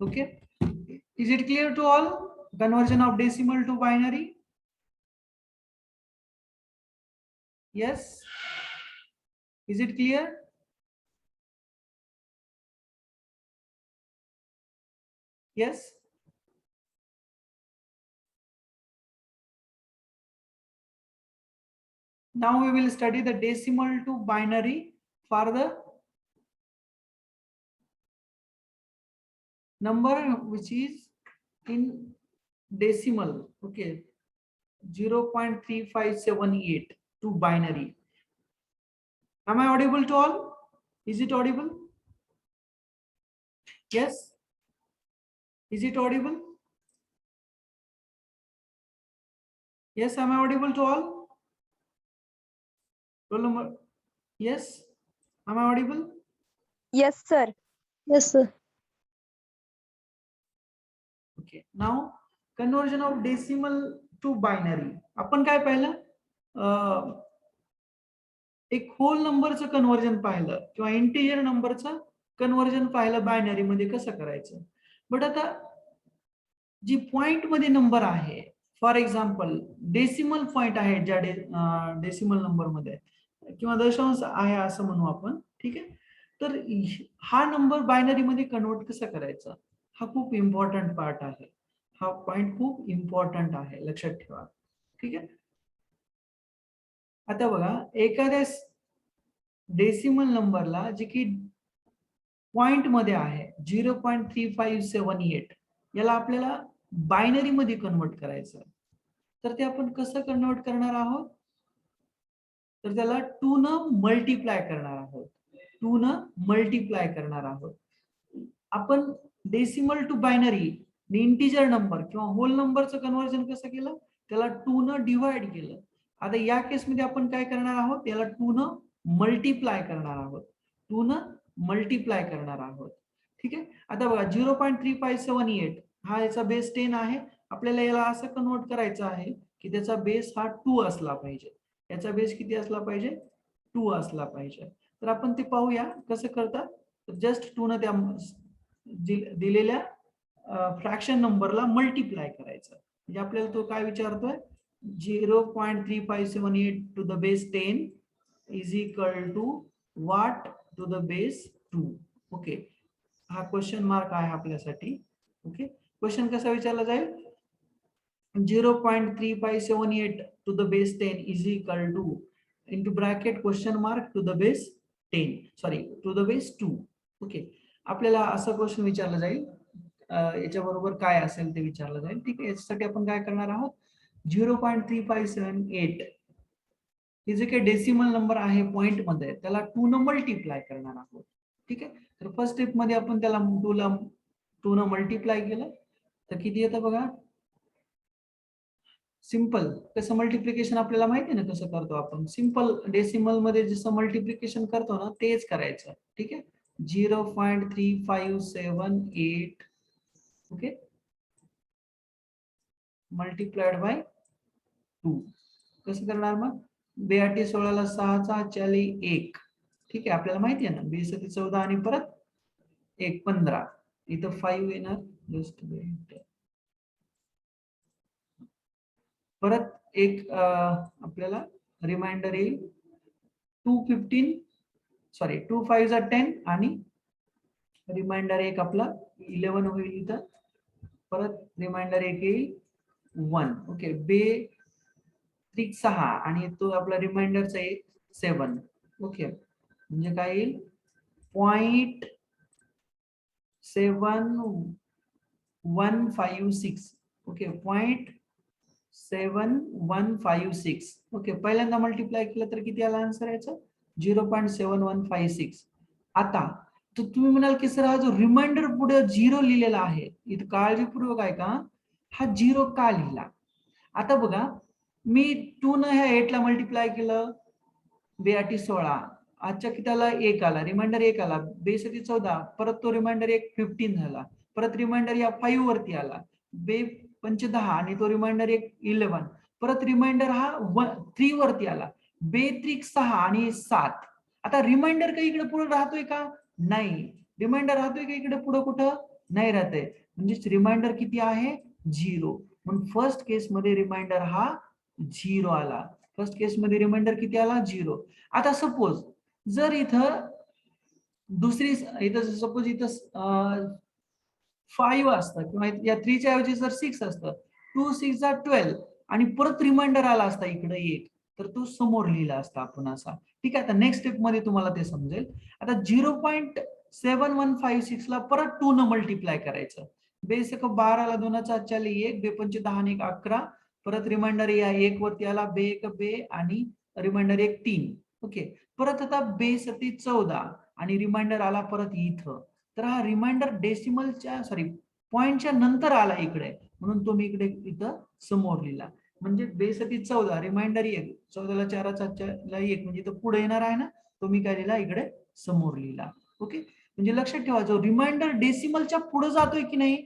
Okay, is it clear to all? Conversion of decimal to binary? Yes. Is it clear? Yes. Now we will study the decimal to binary for the number which is in decimal. Okay, 0.3578 to binary. Am I audible to all? Is it audible? Yes. Is it audible? Yes, am I audible to all? Roll number. Yes. Am I audible? Yes, sir. Yes, sir. Okay. Now conversion of decimal to binary. आपण काय पाहिलं? एक hole नंबरचं conversion पाहिलं किंवा integer नंबरचं conversion पाहिलं binary मध्ये कसं करायचं. बट आता जी पॉइंट मध्ये नंबर आहे, फॉर एक्झाम्पल डेसिमल पॉइंट आहे ज्या डेसिमल नंबर मध्ये किंवा दशांश आहे असं म्हणू आपण, ठीक आहे. तर हा नंबर बायनरी मध्ये कन्वर्ट कसं करायचं, हा खूप इम्पॉर्टंट पार्ट आहे. हा पॉइंट खूप इम्पॉर्टंट आहे, लक्षात ठेवा. ठीक आहे. आता बघा, एखाद्या डेसिमल नंबरला जे की पॉइंट मध्ये आहे 0.3578, याला आपल्याला बायनरी मध्ये कन्वर्ट करायचं. तर ते आपण कसं कन्वर्ट करणार आहोत, तर त्याला 2 न मल्टिप्लाय करणार आहोत. 2 न मल्टिप्लाय करणार आहोत. आपण decimal to binary integer number किंवा होल नंबरचं कन्व्हर्जन कसं केलं, त्याला 2 न डिवाइड केलं. आता या केसमध्ये आपण काय करणार आहोत, त्याला 2 न मल्टिप्लाय करणार आहोत. 2 न मल्टिप्लाय करणार आहोत. ठीक आहे. आता बघा 0.3578 हा याचा बेस 10 आहे. आपल्याला याला असं कन्वर्ट करायचं आहे की त्याचा बेस हा 2 असला पाहिजे. याचा बेस किती असला पाहिजे, 2 असला पाहिजे. तर आपण ते पाहूया कसं करतात. जस्ट 2 न त्या दिलेल्या फ्रॅक्शन नंबरला मल्टिप्लाय करायचं. म्हणजे आपल्याला तो काय विचारतोय, 0.3578 to the base 10 is equal to what to the base 2. Okay, हा क्वेश्चन मार्क आहे आपल्यासाठी. ओके, क्वेश्चन कसा विचारला जाईल, 0.3578 to the base 10 is equal to into bracket question mark to the base 10, sorry to the base 2. Okay, आपल्याला असं question विचारला जाईल, याच्या बरोबर काय असेल ते विचारलं जाईल. ठीक आहे. याच्यासाठी आपण काय करणार आहोत, 0.3578 हे जे काही डेसिमल नंबर आहे पॉइंट मध्ये, त्याला 2 न मल्टिप्लाय करणार आहोत. ठीक आहे. तर फर्स्ट स्टेप मध्ये आपण त्याला 2 न मल्टिप्लाय केलं तर किती येतं बघा. सिंपल कसं मल्टिप्लिकेशन आपल्याला माहिती आहे ना कसं करतो आपण. सिंपल डेसिमल मध्ये जसं मल्टिप्लिकेशन करतो ना तेच करायचं. ठीक आहे. 0.3578 ओके मल्टिप्लाइड बाय 2. कसं करणार मग, 82 16 6 4 1. ठीक आहे. आपल्याला माहिती आहे ना, 20 14 आणि परत 1 15. इथं 5 येणार. जस्ट परत एक आपल्याला रिमाइंडर येईल 215, सॉरी 2 5 10 आणि रिमाइंडर एक आपला 11 होईल. इथं परत रिमाइंडर एक येईल 1. ओके, बे 6 आणि तो आपला रिमाइंडरचा एक 7. ओके, म्हणजे काय येईल 0.7156. ओके, 0.7156. ओके, पहिल्यांदा मल्टिप्लाय केलं तर किती आला आन्सर याचा, 0.7156. आता तर तुम्ही म्हणाल की सर हा जो रिमाइंडर पुढे 0 लिहिलेला आहे, इथं काळजीपूर्वक आहे का, हा 0 का लिहिला. आता बघा, मी 2 न ह्या 8 ला मल्टिप्लाय केलं, 82 16, आजच्या किताला 1 आला, रिमाइंडर 1 आला, 62 14, परत तो रिमाइंडर 1 15 झाला, परत रिमाइंडर या 5 वरती आला, 5 10 आणि तो रिमाइंडर 1 11, परत रिमाइंडर हा 3 वरती आला, 3 6 आणि 7. आता रिमाइंडर काही इकडे पुढे राहतोय का, नाही. रिमाइंडर राहतोय का इकडे पुढे कुठं, नाही राहते, म्हणजेच रिमाइंडर किती आहे 0. म्हणून फर्स्ट केस मध्ये रिमाइंडर हा 0 आला. फर्स्ट केस मध्ये रिमाइंडर किती आला 0. आता सपोज जर इथं दुसरी इथं सपोज इथं 5 असतं किंवा या 3 च्या ऐवजी जर 6 असतं, 2 6 12 आणि परत रिमाइंडर आला असता इकडे 1, तर तो समोर लिहिला असता आपण असा. ठीक आहे, आता नेक्स्ट स्टेप मध्ये तुम्हाला ते समजेल. आता 0.7156 ला परत 2 न मल्टिप्लाय करायचं. बेस 12 ला 2 चा 1, बे 5 10 आणि 11, परत रिमाइंडर या 1 वरती आला, बे 1 बे आणि रिमाइंडर 1 3. ओके, परत आता बे 7 14 आणि रिमाइंडर आला परत इथं. तर हा रिमाइंडर डेसिमलच्या पॉइंटच्या नंतर आला इकडे, म्हणून तो मी इकडे इथं समोर लिहिला. म्हणजे बेस 14 रिमाइंडर 1, 14 ला 4 ला 1 म्हणजे तो पुढे येणार आहे ना, तो मी काय लिहिला इकडे समोर लिहिला. ओके, म्हणजे लक्षात ठेवा जो रिमाइंडर डेसिमलच्या पुढे जातोय की नाही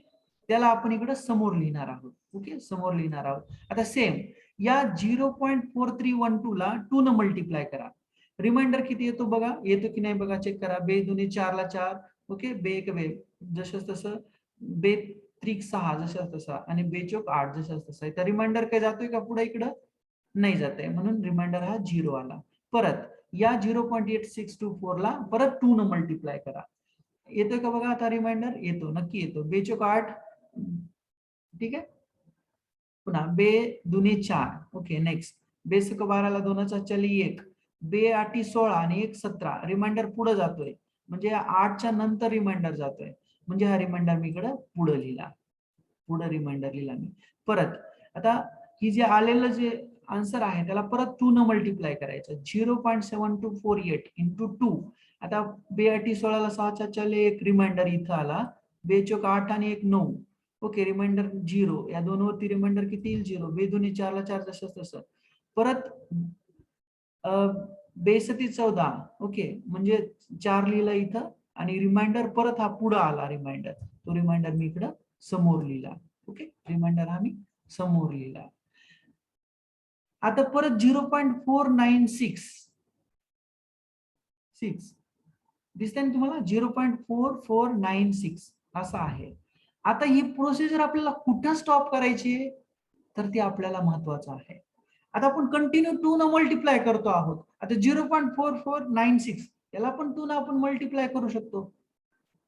त्याला आपण इकडे समोर लिहिणार आहोत. ओके, समोर लिहिणार आहोत. आता सेम या 0.4312 ला 2 न मल्टिप्लाय करा. रिमाइंडर किती येतो बघा, येतो की नाही बघा, चेक करा. बे 2 4 ला 4, ओके, बे 1 बे, जसं तसं, बे 3 6 जसं तसा आणि बे 4 8 जसं तसं. तर रिमाइंडर काय जातोय का पुढे इकडं, नाही जात आहे, म्हणून रिमाइंडर हा 0 आला. परत या 0.8624 ला परत 2 न मल्टिप्लाय करा. येतोय का बघा आता रिमाइंडर, येतो, नक्की येतो. बे 4 8, ठीक आहे. पुन्हा बे 2 4, ओके, नेक्स्ट बे 12 ला 2 चा 1, बे 8 16 आणि 1 17, रिमाइंडर पुढे जातोय, म्हणजे 8 च्या नंतर रिमाइंडर जातोय, म्हणजे हा रिमाइंडर मी इकडे पुढे लिहिला, पुढे रिमाइंडर लिहिला मी. परत आता ही जे आलेलं जे आन्सर आहे त्याला परत 2 न मल्टिप्लाय करायचं. 0.7248 इंटू 2. आता बे 8 16 ला 6 चा 1 रिमाइंडर इथं आला, बे 4 8 आणि 1 9, ओके, रिमाइंडर 0. या 2 वरती रिमाइंडर किती येईल 0. बे 2 4 ला 4 जसं तसं. परत बे 7 14, ओके, म्हणजे 4 लिहिला इथं आणि रिमाइंडर परत हा पुढे आला रिमाइंडर, तो रिमाइंडर मी इकडं समोर लिहिला. ओके, रिमाइंडर हा मी समोर लिहिला. आता परत 0.496 दिसतंय ना तुम्हाला, 0.4496 असं आहे. आता ही प्रोसिजर आपल्याला कुठं स्टॉप करायची आहे, तर ते आपल्याला महत्वाचं आहे. आता आपण कंटिन्यू 2 न मल्टिप्लाय करतो आहोत. आता 0.4496 याला पण 2 न आपण मल्टिप्लाय करू शकतो,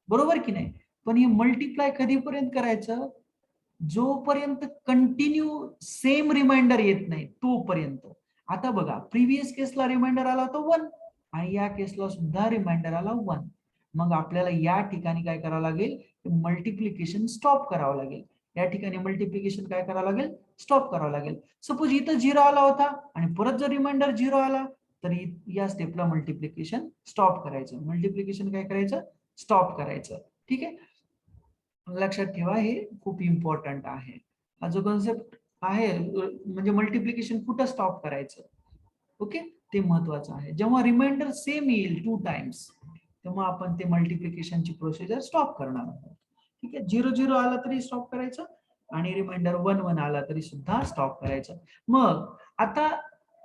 बरोबर की नाही. पण हे मल्टिप्लाय कधीपर्यंत करायचं, जोपर्यंत कंटिन्यू सेम रिमाइंडर येत नाही तोपर्यंत. आता बघा प्रिव्हियस केसला रिमाइंडर आला तो 1 आणि या केसला सुद्धा रिमाइंडर आला 1. मग आपल्याला या ठिकाणी काय करावं लागेल, मल्टिप्लिकेशन स्टॉप करावं लागेल. या ठिकाणी मल्टिप्लिकेशन काय करावं लागेल, स्टॉप करावं लागेल. सपोज इथं 0 आला होता आणि परत जर रिमाइंडर 0 आला तर या स्टेपला मल्टिप्लिकेशन स्टॉप करायचं. मल्टिप्लिकेशन काय करायचं, स्टॉप करायचं. ठीक आहे, लक्षात ठेवा, हे खूप इम्पॉर्टंट आहे. हा जो कॉन्सेप्ट आहे म्हणजे मल्टिप्लिकेशन कुठं स्टॉप करायचं, ओके, ते महत्वाचं आहे. जेव्हा रिमाइंडर सेम येईल 2 टाइम्स तेव्हा आपण ते मल्टिप्लिकेशनची प्रोसिजर स्टॉप करणार आहोत. ठीक आहे, 0 0 आला तरी स्टॉप करायचं आणि रिमाइंडर 1 1 आला तरी सुद्धा स्टॉप करायचं. मग आता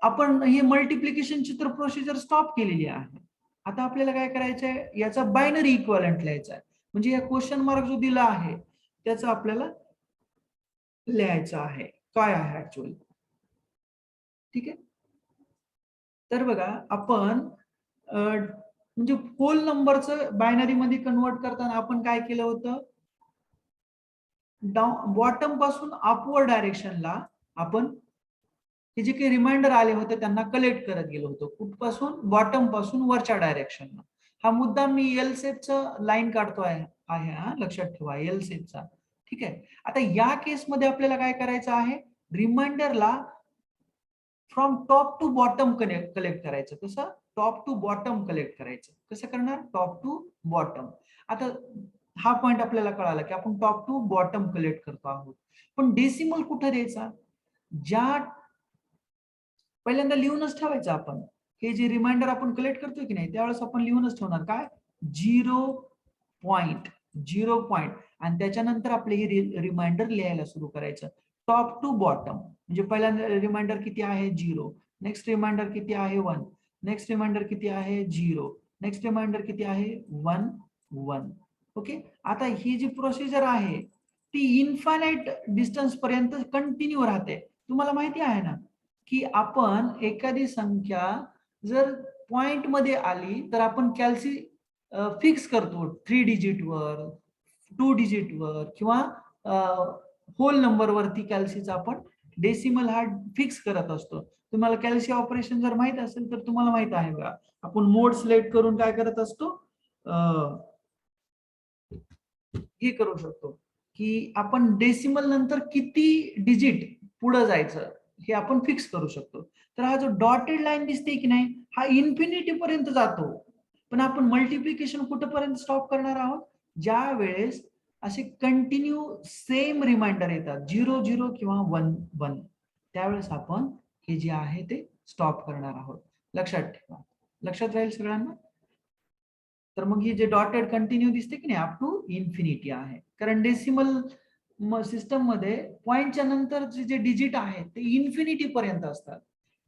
आपण हे मल्टिप्लिकेशनची तर प्रोसिजर स्टॉप केलेली आहे. आता आपल्याला काय करायचंय, याचा बायनरी इक्विव्हॅलंट लिहायचा आहे. म्हणजे या क्वेश्चन मार्क जो दिला आहे त्याचं आपल्याला लिहायचं आहे काय आहे ऍक्च्युअली. ठीक आहे, तर बघा आपण म्हणजे होल नंबरचं बायनरी मध्ये कन्वर्ट करताना आपण काय केलं होतं, बॉटम पासून अपवर्ड डायरेक्शनला आपण हे जे काही रिमाइंडर आले होते त्यांना कलेक्ट करत गेलो होतो. कुठपासून, बॉटम पासून वरच्या डायरेक्शनला. हा मुद्दा मी एल शेपचं लाईन काढतोय आहे हा, लक्षात ठेवा, एल शेपचा. ठीक आहे, आता या केसमध्ये आपल्याला काय करायचं आहे, रिमाइंडरला from top to bottom collect करायचं. कसं, टॉप टू बॉटम कलेक्ट करायचं. कसं करणार, टॉप टू बॉटम. आता हा पॉइंट आपल्याला कळाला की आपण टॉप टू बॉटम कलेक्ट करतो आहोत. पण डेसिमल कुठे द्यायचा, ज्या पहिल्यांदा लिहूनच ठेवायचं आपण. हे जे रिमाइंडर आपण कलेक्ट करतोय की नाही त्यावेळेस आपण लिहूनच ठेवणार काय, 0.0 आणि त्याच्यानंतर आपले हे रिमाइंडर लिहायला सुरू करायचं टॉप टू बॉटम. म्हणजे पहिल्यांदा रिमाइंडर किती आहे 0, नेक्स्ट रिमाइंडर किती आहे 1, नेक्स्ट रिमाइंडर किती आहे 0, नेक्स्ट रिमाइंडर किती आहे 1 1. ओके, आता ही जी प्रोसिजर आहे ती इन्फायनाईट डिस्टन्स पर्यंत कंटिन्यू राहते. तुम्हाला माहिती आहे ना की आपण एखादी संख्या जर पॉइंट मध्ये आली तर आपण कॅल्सी फिक्स करतो 3 डिजिट वर, 2 डिजिट वर किंवा होल नंबर वरती कॅल्सीचा आपण डेसिमल हा फिक्स करत असतो. तुम्हाला कॅल्सी ऑपरेशन जर माहित असेल तर तुम्हाला माहित आहे बघा, आपण मोड सिलेक्ट करून काय करत असतो, हे करू शकतो की आपण डेसिमल नंतर किती डिजिट पुढे जायचं हे आपण फिक्स करू शकतो. तर हा जो डॉटेड लाईन दिसते की नाही हा इन्फिनिटी पर्यंत जातो, पण आपण मल्टिप्लिकेशन कुठपर्यंत स्टॉप करणार आहोत, ज्या वेळेस असे कंटिन्यू सेम रिमाइंडर येतात 0 0 किंवा 1 1, त्यावेळेस आपण हे जे आहे ते स्टॉप करणार आहोत. लक्षात ठेवा, लक्षात राहील सगळ्यांना. तर मग ही जे डॉटेड कंटिन्यू दिसते की नाही अप टू इन्फिनिटी आहे, कारण डेसिमल सिस्टम मध्ये पॉइंटच्या नंतरचे जे डिजिट आहेत ते इन्फिनिटी पर्यंत असतात.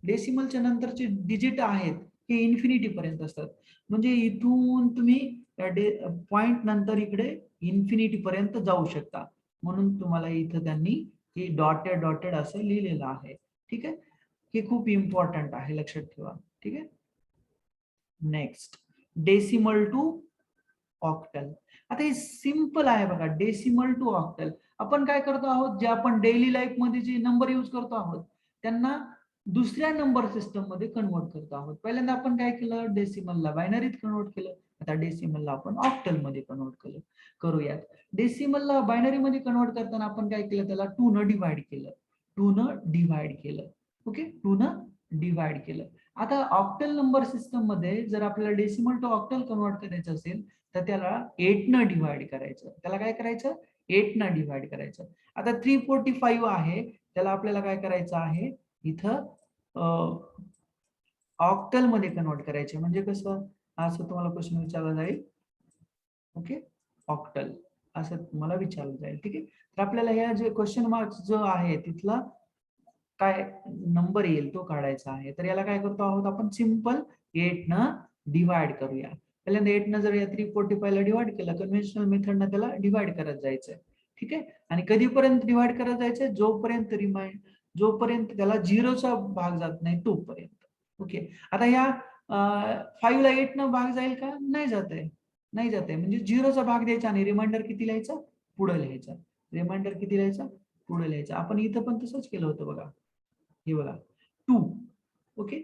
डेसिमलच्या नंतरचे डिजिट आहेत हे इन्फिनिटी पर्यंत असतात. म्हणजे इथून तुम्ही पॉइंट नंतर इकडे इन्फिनिटी पर्यंत जाऊ शकता, म्हणून तुम्हाला इथं त्यांनी हे डॉटेड डॉटेड असं लिहिलेलं आहे. ठीक आहे, हे खूप इम्पॉर्टंट आहे, लक्षात ठेवा. ठीक आहे, नेक्स्ट डेसिमल टू ऑक्टल. आता हे सिंपल आहे बघा, डेसिमल टू ऑक्टल. आपण काय करतो आहोत, जे आपण डेली लाईफ मध्ये जे नंबर यूज करतो आहोत त्यांना दुसऱ्या नंबर सिस्टम मध्ये कन्वर्ट करतो आहोत. पहिल्यांदा आपण काय केलं, डेसिमलला बायनरीत कन्वर्ट केलं, आता डेसिमलला आपण ऑक्टल मध्ये कन्वर्ट केलं. करूयात. डेसिमलला बायनरी मध्ये कन्वर्ट करताना आपण काय केलं, त्याला 2 न डिवाइड केलं, 2 न डिवाइड केलं. ओके, 2 न डिवाइड केलं. आता ऑक्टल नंबर सिस्टम मध्ये जर आपल्याला डेसिमल टू ऑक्टल कन्वर्ट करायचं असेल तर त्याला 8 न डिवाइड करायचं. त्याला काय करायचं, 8 न डिवाइड करायचं. आता 345 आहे, त्याला आपल्याला काय करायचं आहे, इथं ऑक्टल मध्ये कन्वर्ट करायचे. म्हणजे कसं, असं तुम्हाला क्वेश्चन विचारला जाईल. ओके, ऑक्टल असं तुम्हाला विचारलं जाईल. ठीक आहे, तर आपल्याला ह्या जे क्वेश्चन मार्क्स जो आहे तिथला काय नंबर येईल तो काढायचा आहे. तर याला काय करतो आहोत आपण, सिंपल 8 न डिवाइड करूया. पहिल्यांदा 8 न जर या 345 ला डिवाइड केलं, कन्व्हेन्शनल मेथडनं त्याला डिवाइड करत जायचंय. ठीक आहे, आणि कधीपर्यंत डिवाइड करत जायचंय, जोपर्यंत त्याला 0चा भाग जात नाही तोपर्यंत. ओके, आता या 5 ला 8 न भाग जाईल का, नाही जात आहे, नाही जात आहे. म्हणजे 0चा भाग द्यायचा आणि रिमाइंडर किती लिहायचा, पुढे लिहायचा. रिमाइंडर किती लिहायचा, पुढे लिहायचा. आपण इथं पण तसंच केलं होतं बघा, हे बघा 2. ओके,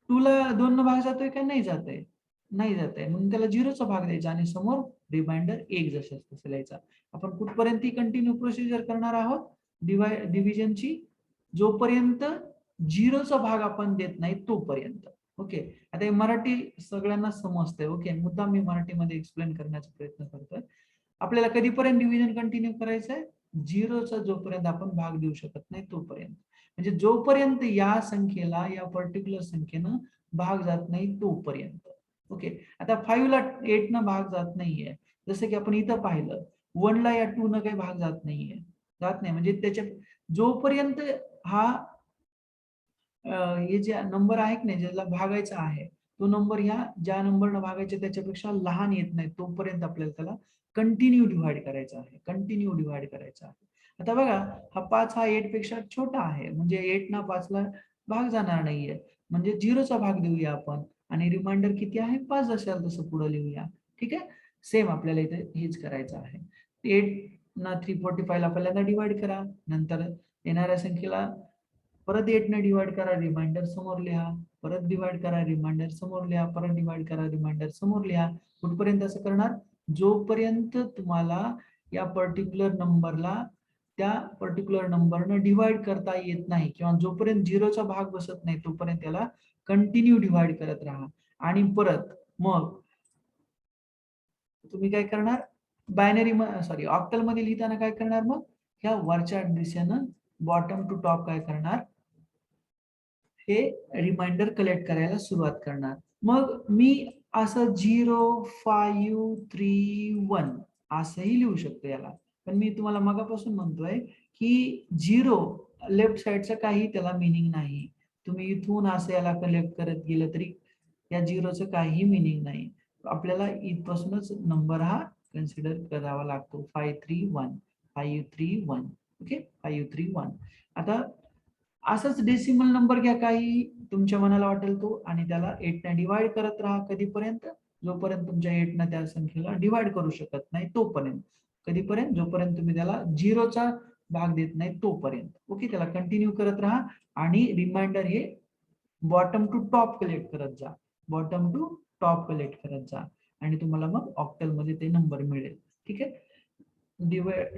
2 ला 2 न भाग जातोय का, नाही जात आहे, नाही जात आहे, म्हणून त्याला 0चा भाग द्यायचा आणि समोर रिमाइंडर 1 जसं तसं लिहायचा. आपण कुठपर्यंत ही कंटिन्यू प्रोसिजर करणार आहोत डिव्हिजनची, जोपर्यंत 0चा भाग आपण देत नाही तोपर्यंत. ओके, आता हे मराठी सगळ्यांना समजतंय. ओके, मुद्दाम मी मराठीमध्ये एक्सप्लेन करण्याचा प्रयत्न करतोय. आपल्याला कधीपर्यंत डिव्हिजन कंटिन्यू करायचं आहे, 0चा जोपर्यंत आपण भाग देऊ शकत नाही तोपर्यंत. म्हणजे जोपर्यंत या संख्येला, या पर्टिक्युलर संख्येनं भाग जात नाही तोपर्यंत. ओके, आता 5 ला 8 न भाग जात नाहीये, जसं की आपण इथं पाहिलं 1 ला या 2 न काही भाग जात नाहीये, जात नाही. म्हणजे त्याच्या जोपर्यंत हा हे जे नंबर आहे की नाही ज्याला भागायचा आहे, तो नंबर ह्या ज्या नंबरनं भागायचे त्याच्यापेक्षा लहान येत नाही तोपर्यंत आपल्याला त्याला कंटिन्यू डिव्हाइड करायचा आहे, कंटिन्यू डिव्हाइड करायचा आहे. आता बघा, हा 5 हा 8 पेक्षा छोटा आहे, म्हणजे 8 ना 5 ला भाग जाणार नाहीये, म्हणजे 0चा भाग देऊया आपण आणि रिमाइंडर किती आहे, 5 असेल तसं पुढे लिहूया. ठीक आहे, सेम आपल्याला इथे हेच करायचं आहे. 8 ना 345 ला पहिल्यांदा डिवाइड करा, नंतर येणाऱ्या संख्येला परत 8 ने डिवाइड करा, रिमाइंडर समोर लिहा, परत डिवाइड करा, रिमाइंडर समोर लिहा, परत डिवाइड करा, रिमाइंडर समोर लिहा. कुठपर्यंत असं करणार, जोपर्यंत तुम्हाला या पर्टिक्युलर नंबरला त्या पर्टिक्युलर नंबरनं डिवाइड करता येत नाही किंवा जोपर्यंत 0चा भाग बसत नाही तोपर्यंत त्याला कंटिन्यू डिवाइड करत राहा. आणि परत मग तुम्ही काय करणार, बायनरी सॉरी ऑक्टल मध्ये लिहिताना काय करणार, मग ह्या वरच्या दिशेनं बॉटम टू टॉप काय करणार, हे रिमाइंडर कलेक्ट करायला सुरुवात करणार. मग मी असं 0 5 3 1 असंही लिहू शकतो याला, पण मी तुम्हाला मगापासून म्हणतोय की 0 लेफ्ट साइडचा काही त्याला मिनिंग नाही. तुम्ही इथून असं याला कलेक्ट करत गेलं तरी या 0चं काही मिनिंग नाही. आपल्याला इथपासूनच नंबर हा कन्सिडर करावा लागतो. 531 ओके 531. आता असंच डेसिमल नंबर घ्या काही तुमच्या मनाला वाटेल तो आणि त्याला 8 ने डिवाइड करत राहा कधीपर्यंत, जोपर्यंत तुमच्या 8 न त्या संख्येला डिवाइड करू शकत नाही तोपर्यंत. कधीपर्यंत? जोपर्यंत तुम्ही त्याला 0चा भाग देत नाही तोपर्यंत. ओके त्याला कंटिन्यू करत राहा आणि रिमाइंडर हे बॉटम टू टॉप कलेक्ट करत जा, बॉटम टू टॉप कलेक्ट करत जा आणि तुम्हाला मग ऑक्टल मध्ये ते नंबर मिळेल. ठीक आहे.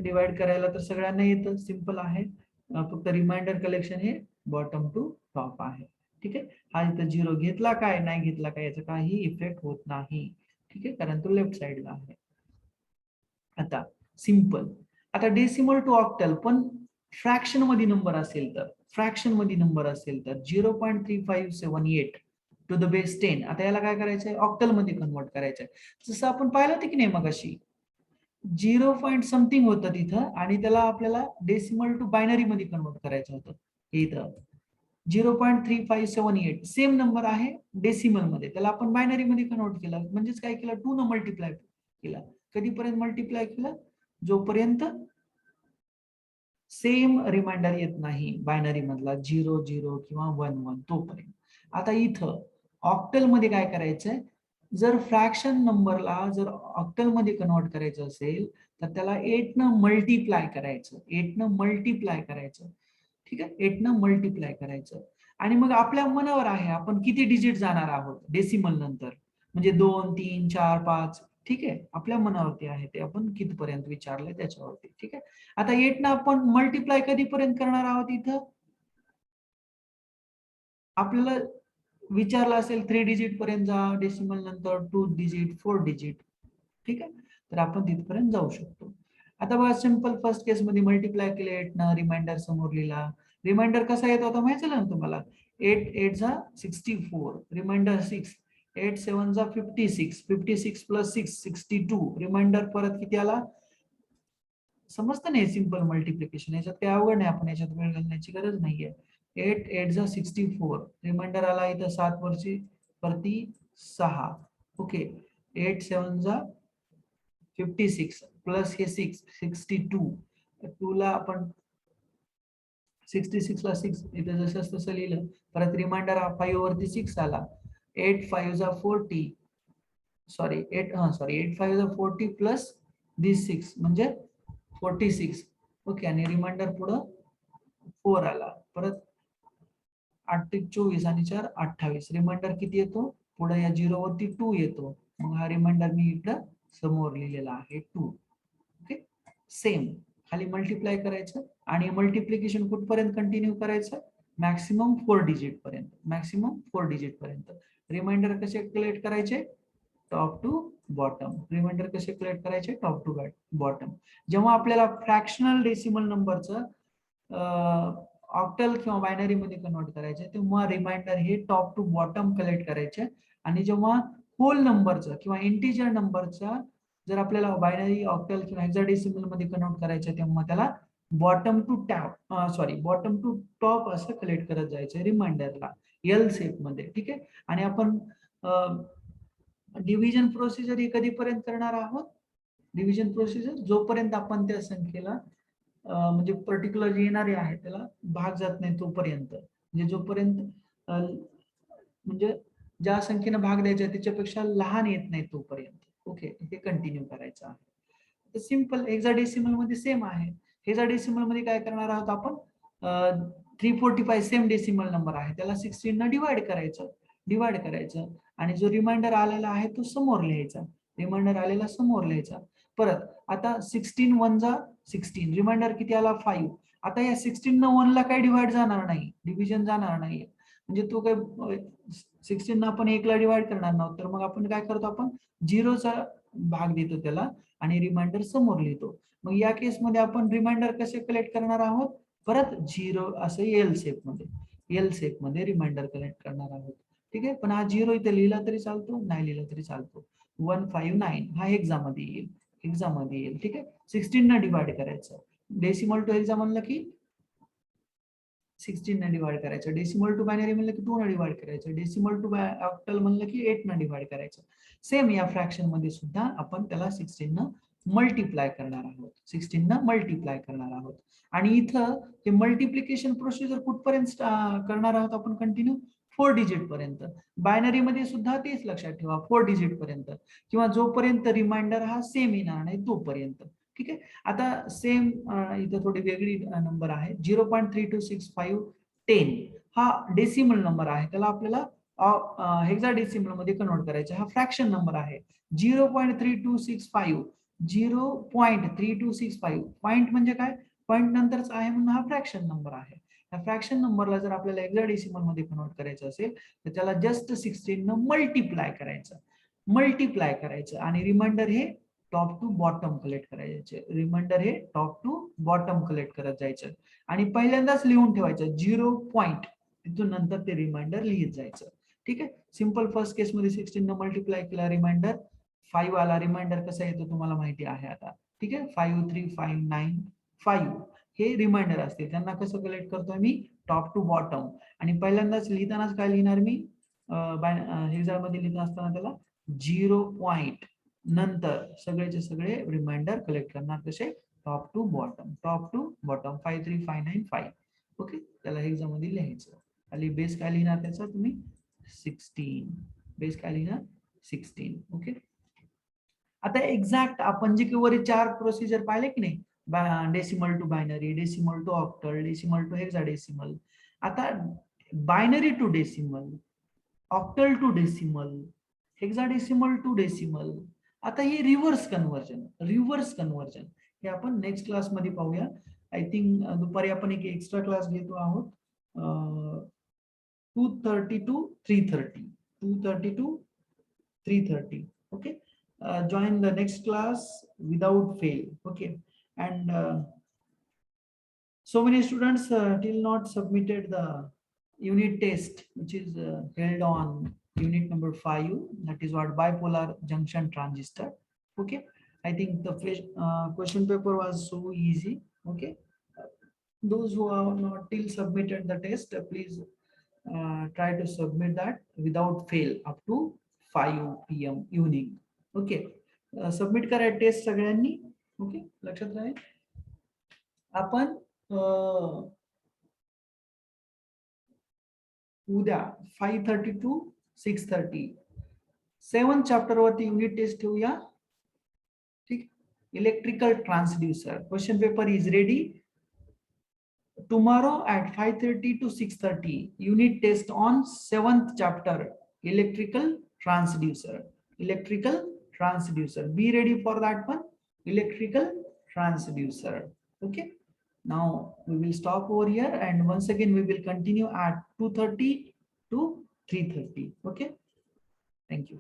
डिवाइड करायला तर सगळ्यांना येतं, सिंपल आहे. फक्त रिमाइंडर कलेक्शन हे बॉटम टू टॉप आहे. ठीक आहे. हा इथं 0 घेतला काय नाही घेतला काय याचा काही इफेक्ट होत नाही. ठीक आहे, कारण तो लेफ्ट साइडला आहे. आता सिंपल. आता डेसिमल टू ऑक्टल पण फ्रॅक्शन मध्ये नंबर असेल तर, फ्रॅक्शन मध्ये नंबर असेल तर 0.3578 टू द बेस 10. आता याला काय करायचंय? ऑक्टल मध्ये कन्वर्ट करायचंय. जसं आपण पाहिलं होतं की नाही मगाशी 0 पॉइंट समथिंग होतं तिथं आणि त्याला आपल्याला डेसिमल टू बायनरी मध्ये कन्वर्ट करायचं होतं. इथं 0.3578 सेम नंबर आहे डेसिमल मध्ये, त्याला आपण बायनरी मध्ये कन्वर्ट केलं म्हणजेच काय केलं? 2 न मल्टिप्लाय केला. कधीपर्यंत मल्टिप्लाय केलं? जोपर्यंत सेम रिमाइंडर येत नाही बायनरी मधला 0 0 किंवा 1 1 तोपर्यंत. आता इथं ऑक्टल मध्ये काय करायचंय? जर फ्रॅक्शन नंबरला जर ऑक्टल मध्ये कन्वर्ट करायचं असेल तर त्याला 8 न मल्टिप्लाय करायचं, 8 न मल्टिप्लाय करायचं. ठीक आहे, 8 न मल्टिप्लाय करायचं आणि मग आपल्या मनावर आहे आपण किती डिजिट जाणार आहोत डेसिमल नंतर, म्हणजे 2 3 4 5. ठीक आहे, आपल्या मनावरती आहे ते, आपण कितपर्यंत विचारलंय त्याच्यावरती. ठीक आहे. आता 8 ना आपण मल्टिप्लाय कधीपर्यंत करणार आहोत? इथं आपल्याला विचारलं असेल 3 डिजिट पर्यंत जा, डेसिमल नंतर 2 डिजिट 4 डिजिट. ठीक आहे, तर आपण तिथपर्यंत जाऊ शकतो. आता बघा सिंपल फर्स्ट केस मध्ये मल्टिप्लाय केले 8 ना, रिमाइंडर समोर लिहिला. रिमाइंडर कसा येतो आता माहिती झालं ना तुम्हाला? 8 8 जा 64, रिमाइंडर 6, 8 7 जा 56, 56 प्लस 6 62, रिमाइंडर परत किती आला? समजतं नाही सिंपल मल्टिप्लिकेशन, याच्यात काही अवघड नाही, आपण याच्यात वेळ घालण्याची गरज नाहीये. 8 8 जा 64, रिमाइंडर आला इथं 7 वरची परती 6. ओके 8 7 जा 56 प्लस हे 6 62. 2 ला आपण 66 ला 6 इथं जसं तसं लिहिलं. परत रिमाइंडर 5 वरती 6 आला. 8 5 जा 40, सॉरी 8 5 जा 40 प्लस दिस 6 म्हणजे 46. ओके आणि रिमाइंडर पुढं 4 आला. परत 8 ते 24 आणि 4 28, रिमाइंडर किती येतो? पुढे या 0 वरती 2 येतो. मग हा रिमाइंडर मी इकडं समोर लिहिलेला आहे 2. ओके सेम खाली मल्टिप्लाय करायचं आणि मल्टिप्लिकेशन कुठपर्यंत कंटिन्यू करायचं? मॅक्सिमम 4 डिजिट पर्यंत, मॅक्सिमम 4 डिजिट पर्यंत. रिमाइंडर कसे कलेक्ट करायचे? Top to bottom. रिमाइंडर कसे कलेक्ट करायचे? Top to bottom. जेव्हा आपल्याला फ्रॅक्शनल डेसिमल नंबरचं ऑक्टल किंवा बायनरी मध्ये कन्वर्ट करायचे तेव्हा रिमाइंडर हे टॉप टू बॉटम कलेक्ट करायचे आणि जेव्हा होल नंबरचं किंवा इंटिजर नंबरचा जर आपल्याला बायनरी ऑक्टल किंवा हेक्साडेसिमल मध्ये कन्वर्ट करायचं तेव्हा त्याला bottom to bottom to top असं कलेक्ट करत जायचं रिमाइंडरला एल शेप मध्ये. ठीक आहे. आणि आपण डिव्हिजन प्रोसिजर ही कधीपर्यंत करणार आहोत? डिव्हिजन प्रोसिजर जोपर्यंत आपण त्या संख्येला म्हणजे पर्टिक्युलर येणारे आहे त्याला भाग जात नाही तोपर्यंत, म्हणजे जोपर्यंत म्हणजे ज्या संख्येनं भाग द्यायचा त्याच्यापेक्षा लहान येत नाही तोपर्यंत. ओके हे कंटिन्यू करायचं आहे. तर सिंपल हेक्साडेसिमल मध्ये सेम आहे. हेक्साडेसिमल मध्ये काय करणार आहोत आपण? 345 सेम डेसिमल नंबर आहे त्याला 16 न डिवाइड करायचं आणि जो रिमाइंडर आलेला आहे तो समोर लिहायचा. रिमाइंडर आलेला समोर लिहायचा. परत आता 16 1 जा 16, रिमाइंडर किती आला? 5. आता या 16 न 1 ला काही डिवाइड जाणार नाही, डिव्हिजन जाणार नाही, म्हणजे तो काही 16 न आपण 1 ला डिवाइड करणार नव्हतं. तर मग आपण काय करतो? आपण 0चा भाग देतो त्याला आणि रिमाइंडर समोर लिहितो. मग या केसमध्ये आपण रिमाइंडर कसे कलेक्ट करणार आहोत? परत 0 असं एल शेप मध्ये रिमाइंडर कलेक्ट करणार आहोत. ठीक आहे. पण हा 0 इथे लिहिला तरी चालतो, नाही लिहिला तरी चालतो. 159 हा हेक्सामध्ये येईल. ठीक आहे. 16 न डिवाइड करायचं. डेसिमल टू हेक्सा म्हणलं की 16 न डिवाइड करायचं. डेसिमल टू बायनरी म्हणलं की 2 न डिवाइड करायचं. डेसिमल टू ऑक्टल म्हणलं की 8 न डिवाइड करायचं. सेम या फ्रॅक्शन मध्ये सुद्धा आपण त्याला 16 न मल्टिप्लाय करणार आहोत, 16 न मल्टिप्लाय करणार आहोत. आणि इथं हे मल्टिप्लिकेशन प्रोसिजर कुठपर्यंत करणार आहोत आपण कंटिन्यू, 4 डिजिट पर्यंत. बायनरी मध्ये सुद्धा तेच लक्षात ठेवा, 4 डिजिट पर्यंत, किंवा जोपर्यंत रिमाइंडर हा सेम येणार नाही तोपर्यंत. ठीक आहे. आता सेम इथं थोडी वेगळी नंबर आहे. 0.326510 हा डेसिमल नंबर आहे, त्याला आपल्याला हेक्साडेसिमल मध्ये कन्वर्ट करायचं. हा फ्रॅक्शन नंबर आहे. 0.3265 0.3265 पॉइंट म्हणजे काय, पॉइंट नंतरच आहे म्हणून हा फ्रॅक्शन नंबर आहे. या फ्रॅक्शन नंबरला जर आपल्याला हेक्साडेसिमल मध्ये कन्वर्ट करायचं असेल तर त्याला जस्ट 16 न मल्टिप्लाय करायचं आणि रिमाइंडर हे टॉप टू बॉटम कलेक्ट करायचे. रिमाइंडर हे टॉप टू बॉटम कलेक्ट करत जायचं आणि पहिल्यांदाच लिहून ठेवायचं 0 पॉइंट, तिथून नंतर ते रिमाइंडर लिहित जायचं. ठीक आहे. सिंपल फर्स्ट केस मध्ये 16 न मल्टिप्लाय केला, रिमाइंडर 5 आला. रिमाइंडर कसा येतो तुम्हाला माहिती आहे आता. ठीक आहे. 53595 हे रिमाइंडर असते. त्यांना कसं कलेक्ट करतोय मी, टॉप टू बॉटम. आणि पहिल्यांदाच लिहितानाच काय लिहिणार मी, हेक्सा मध्ये लिहित असताना त्याला 0 पॉइंट नंतर सगळेचे सगळे रिमाइंडर कलेक्ट करणार, कसे टॉप टू बॉटम 53595. ओके. त्याला हेक्सा मध्ये लिहायचं. खाली बेस काय लिहिणार त्याचा तुम्ही, 16. बेस काय लिहिणार, 16. ओके. आता एक्झॅक्ट आपण जे वरील 4 प्रोसिजर पाहिले की नाही, decimal to binary, decimal to octal, decimal to hexadecimal. आता binary to decimal, octal to decimal, hexadecimal to decimal. आता हे रिव्हर्स कन्व्हर्जन हे आपण नेक्स्ट क्लास मध्ये पाहूया. आय थिंक दुपारी आपण एक एक्स्ट्रा क्लास घेतो आहोत, 2:30 to 3:30. Okay. Join the next class without fail. Okay. And so many students till not submitted the unit test, which is held on unit number 5, that is what bipolar junction transistor. Okay. I think the question paper was so easy. Okay. Those who have not till submitted the test, please try to submit that without fail up to 5 PM evening. Okay. Submit करा taste सगळ्यांनी. Okay. लक्षात राहील. आपण उद्या 5:30 to 6:30 7 chapter वरती unit taste ठेवूया. ठीक. Electrical transducer question paper is ready. Tomorrow at 5:30 to 6:30 unit test on 7th chapter, electrical transducer. Be ready for that one, electrical transducer. Okay. Now we will stop over here and once again we will continue at 2:30 to 3:30. Okay. Thank you.